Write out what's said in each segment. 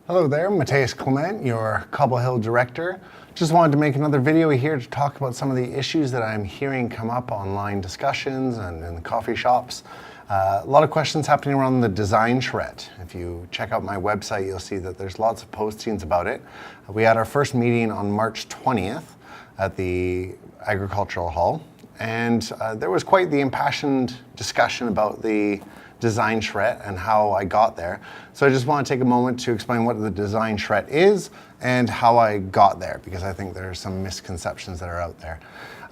Hello there, Matteus Clement, your Cobble Hill director. Just wanted to make another video here to talk about some of the issues that I'm hearing come up online discussions and in the coffee shops. A lot of questions happening around the design charrette. If you check out my website, you'll see that there's lots of postings about it. We had our first meeting on March 20th at the Agricultural Hall, and there was quite the impassioned discussion about the design charrette and how I got there. So I just want to take a moment to explain what the design charrette is and how I got there, because I think there are some misconceptions that are out there.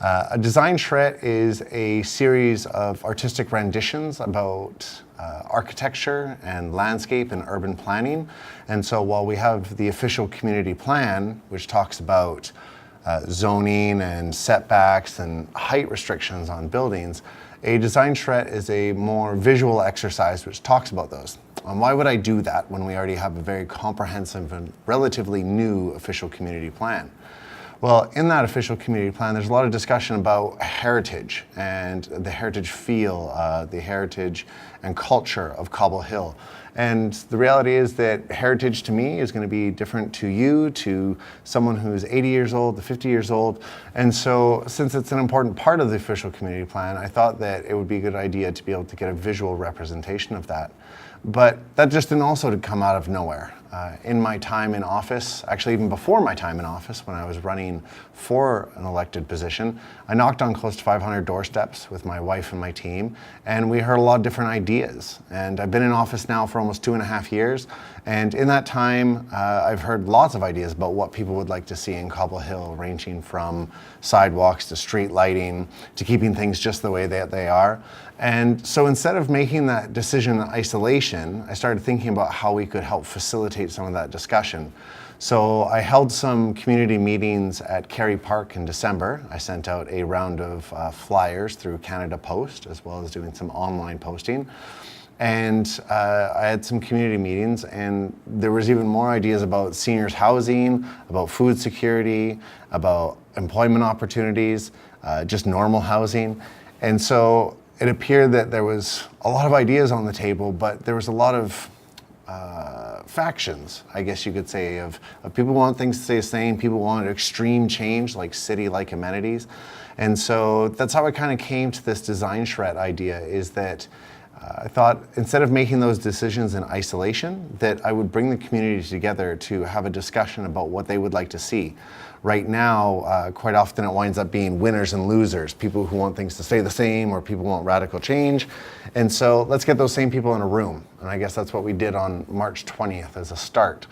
A design charrette is a series of artistic renditions about architecture and landscape and urban planning. And so while we have the official community plan, which talks about zoning and setbacks and height restrictions on buildings, a design charrette is a more visual exercise which talks about those. And why would I do that when we already have a very comprehensive and relatively new official community plan? Well, in that official community plan, there's a lot of discussion about heritage and the heritage feel, the heritage and culture of Cobble Hill. And the reality is that heritage to me is going to be different to you, to someone who's 80 years old, to 50 years old. And so since it's an important part of the official community plan, I thought that it would be a good idea to be able to get a visual representation of that. But that just didn't also come out of nowhere. In my time in office, actually even before my time in office, when I was running for an elected position, I knocked on close to 500 doorsteps with my wife and my team, and we heard a lot of different ideas. And I've been in office now for almost 2.5 years, and in that time, I've heard lots of ideas about what people would like to see in Cobble Hill, ranging from sidewalks to street lighting, to keeping things just the way that they are. And so instead of making that decision in isolation, I started thinking about how we could help facilitate some of that discussion. So I held some community meetings at Kerry Park in December. I sent out a round of flyers through Canada Post, as well as doing some online posting. And I had some community meetings, and there was even more ideas about seniors housing, about food security, about employment opportunities, just normal housing. And so it appeared that there was a lot of ideas on the table, but there was a lot of factions, I guess you could say, of people who want things to stay the same, people who want extreme change, like city-like amenities. And so that's how I kind of came to this design charrette idea, is that I thought instead of making those decisions in isolation, that I would bring the community together to have a discussion about what they would like to see. Right now, quite often it winds up being winners and losers, people who want things to stay the same or people who want radical change. And so let's get those same people in a room. And I guess that's what we did on March 20th as a start.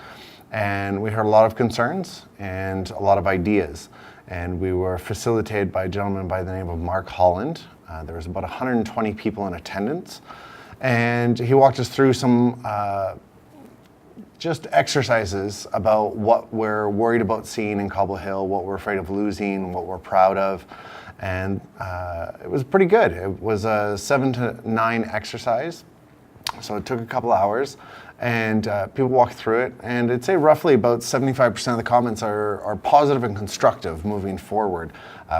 And we heard a lot of concerns and a lot of ideas. And we were facilitated by a gentleman by the name of Mark Holland. There was about 120 people in attendance. And he walked us through some just exercises about what we're worried about seeing in Cobble Hill, what we're afraid of losing, what we're proud of. And it was pretty good. It was a 7 to 9 exercise. So it took a couple hours, and people walked through it. And I'd say roughly about 75% of the comments are positive and constructive moving forward,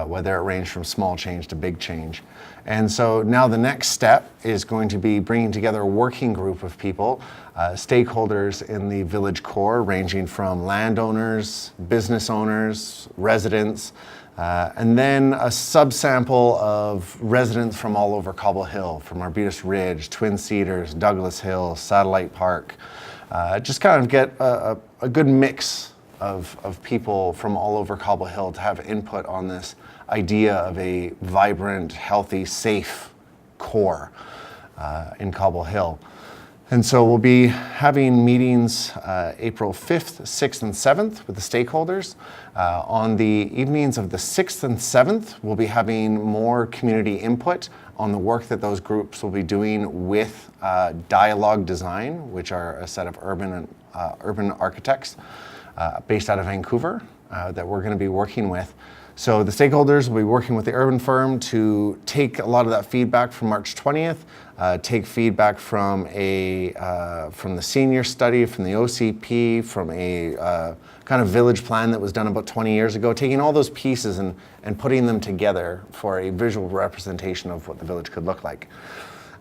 whether it ranged from small change to big change. And so now the next step is going to be bringing together a working group of people, stakeholders in the village core, ranging from landowners, business owners, residents, and then a subsample of residents from all over Cobble Hill, from Arbutus Ridge, Twin Cedars, Douglas Hill, Satellite Park. Just kind of get a good mix of people from all over Cobble Hill to have input on this idea of a vibrant, healthy, safe core in Cobble Hill. And so we'll be having meetings April 5th, 6th, and 7th with the stakeholders. On the evenings of the 6th and 7th, we'll be having more community input on the work that those groups will be doing with Dialogue Design, which are a set of urban architects based out of Vancouver that we're going to be working with. So the stakeholders will be working with the urban firm to take a lot of that feedback from March 20th, take feedback from the senior study, from the OCP, from a kind of village plan that was done about 20 years ago, taking all those pieces and putting them together for a visual representation of what the village could look like.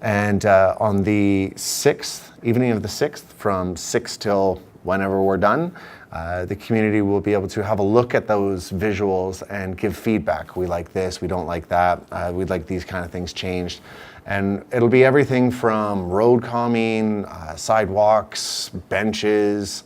And on the 6th, evening of the 6th, from 6 till whenever we're done, the community will be able to have a look at those visuals and give feedback. We like this, we don't like that, we'd like these kind of things changed. And it'll be everything from road calming, sidewalks, benches,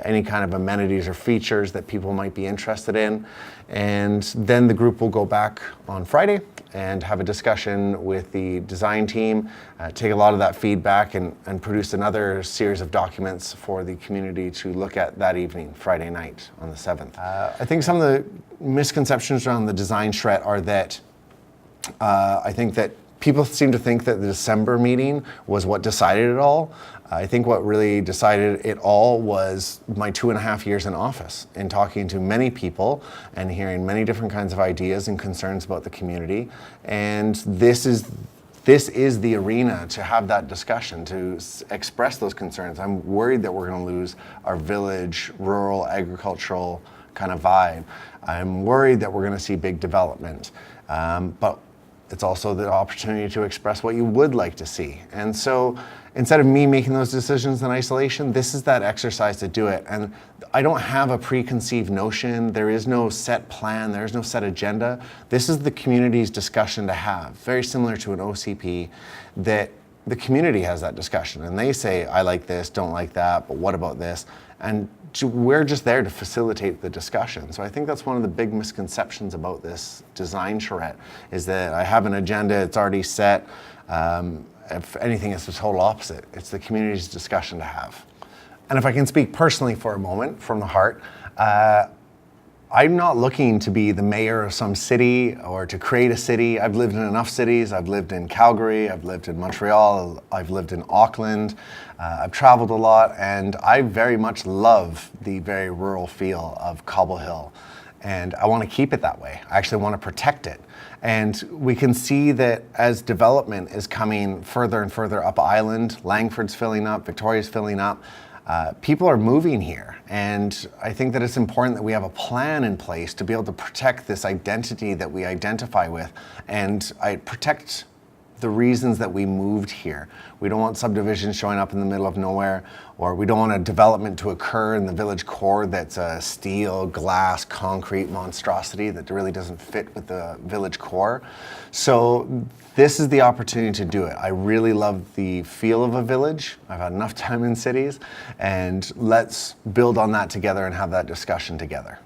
any kind of amenities or features that people might be interested in. And then the group will go back on Friday and have a discussion with the design team, take a lot of that feedback and produce another series of documents for the community to look at that evening, Friday night on the 7th. I think some of the misconceptions around the design charrette are that I think that people seem to think that the December meeting was what decided it all. I think what really decided it all was my 2.5 years in office and talking to many people and hearing many different kinds of ideas and concerns about the community. And this is the arena to have that discussion, to express those concerns. I'm worried that we're going to lose our village, rural, agricultural kind of vibe. I'm worried that we're going to see big development. But it's also the opportunity to express what you would like to see. And so instead of me making those decisions in isolation, this is that exercise to do it. And I don't have a preconceived notion. There is no set plan. There is no set agenda. This is the community's discussion to have, very similar to an OCP, that the community has that discussion. And they say, I like this, don't like that, but what about this? And we're just there to facilitate the discussion. So I think that's one of the big misconceptions about this design charrette, is that I have an agenda, it's already set. If anything, it's the total opposite. It's the community's discussion to have. And if I can speak personally for a moment, from the heart, I'm not looking to be the mayor of some city or to create a city. I've lived in enough cities. I've lived in Calgary, I've lived in Montreal, I've lived in Auckland. I've traveled a lot, and I very much love the very rural feel of Cobble Hill. And I want to keep it that way. I actually want to protect it. And we can see that as development is coming further and further up island, Langford's filling up, Victoria's filling up, people are moving here. And I think that it's important that we have a plan in place to be able to protect this identity that we identify with, and protect the reasons that we moved here. We don't want subdivisions showing up in the middle of nowhere, or we don't want a development to occur in the village core that's a steel, glass, concrete monstrosity that really doesn't fit with the village core. So this is the opportunity to do it. I really love the feel of a village. I've had enough time in cities, and let's build on that together and have that discussion together.